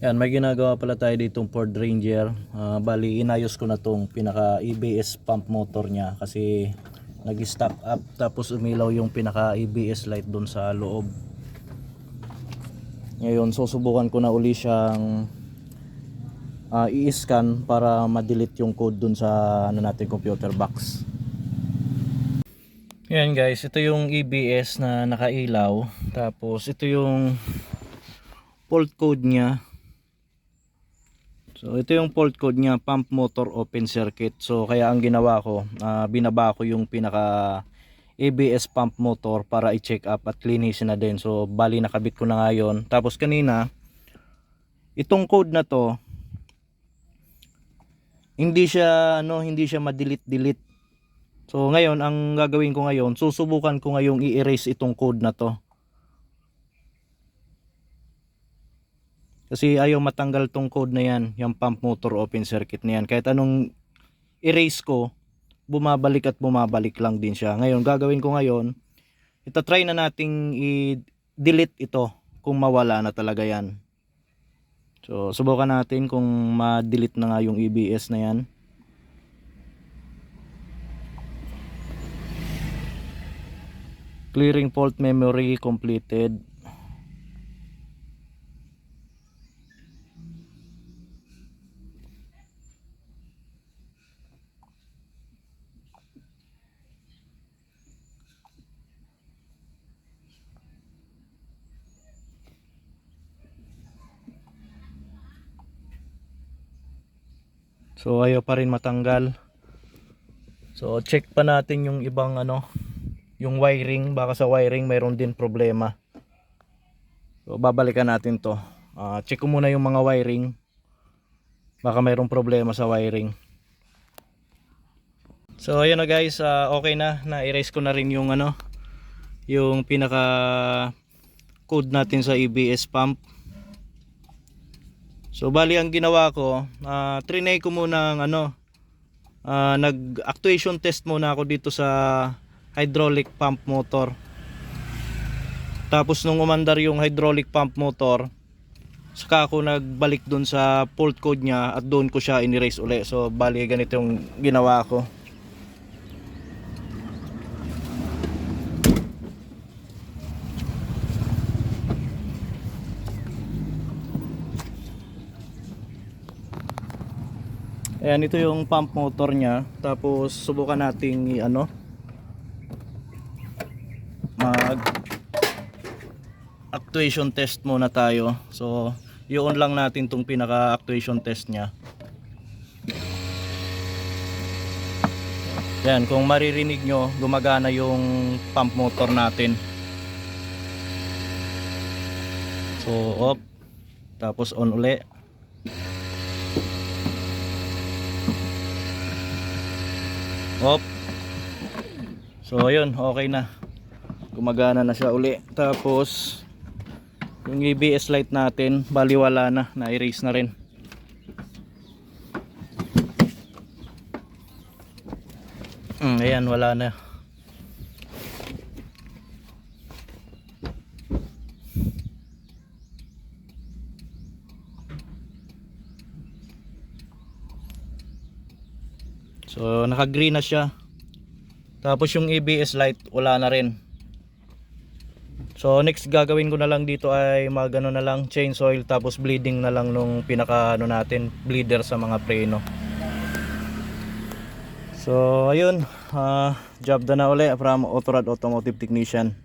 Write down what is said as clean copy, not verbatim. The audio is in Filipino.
Yan, may ginagawa pala tayo ditong Ford Ranger. Bali, inayos ko na tong pinaka ABS pump motor niya kasi nag-stock up, tapos umilaw yung pinaka ABS light doon sa loob. Ngayon, susubukan ko na uli siyang i-scan para ma-delete yung code doon sa natin computer box. Yan guys, ito yung ABS na nakailaw, tapos ito yung fault code niya. So ito yung fault code niya, pump motor open circuit. So kaya ang ginawa ko, binaba ko yung pinaka ABS pump motor para i-check up at linisin na din. So bali nakabit ko na ngayon. Tapos kanina, itong code na to, hindi siya ma-delete. So ngayon, ang gagawin ko ngayon, susubukan ko ngayong i-erase itong code na to. Kasi ayaw matanggal tong code na yan, yung pump motor open circuit na yan. Kahit anong erase ko, bumabalik at bumabalik lang din siya. Ngayon, gagawin ko ngayon, itatry na nating i-delete ito kung mawala na talaga yan. So, subukan natin kung ma-delete na nga yung ABS na yan. Clearing fault memory completed. So ayaw pa rin matanggal. So check pa natin yung ibang yung wiring, baka sa wiring mayroon din problema. So babalikan natin to. Check ko muna yung mga wiring. Baka mayroong problema sa wiring. So ayun na guys, okay na, na-erase ko na rin yung yung pinaka code natin sa ABS pump. So bali ang ginawa ko, trinay ko muna ng nag-actuation test muna ako dito sa hydraulic pump motor. Tapos nung umandar yung hydraulic pump motor, saka ako nagbalik dun sa fault code niya at doon ko siya in-erase uli. So bali ganito yung ginawa ko. Ayan, ito yung pump motor niya. Tapos subukan nating mag actuation test muna tayo. So i-on lang natin tong pinaka actuation test niya. Ayan, kung maririnig nyo, gumagana yung pump motor natin. So off, tapos on uli. Off. So ayun, okay na. Gumagana na siya uli. Tapos yung ABS light natin, baliwala na, na-erase na rin. Ayan, wala na. So naka-green na siya. Tapos yung ABS light wala na rin. So next gagawin ko na lang dito ay magano na lang change oil, tapos bleeding na lang nung pinaka natin, bleeder sa mga preno. So ayun, job na uli from Autorad Automotive Technician.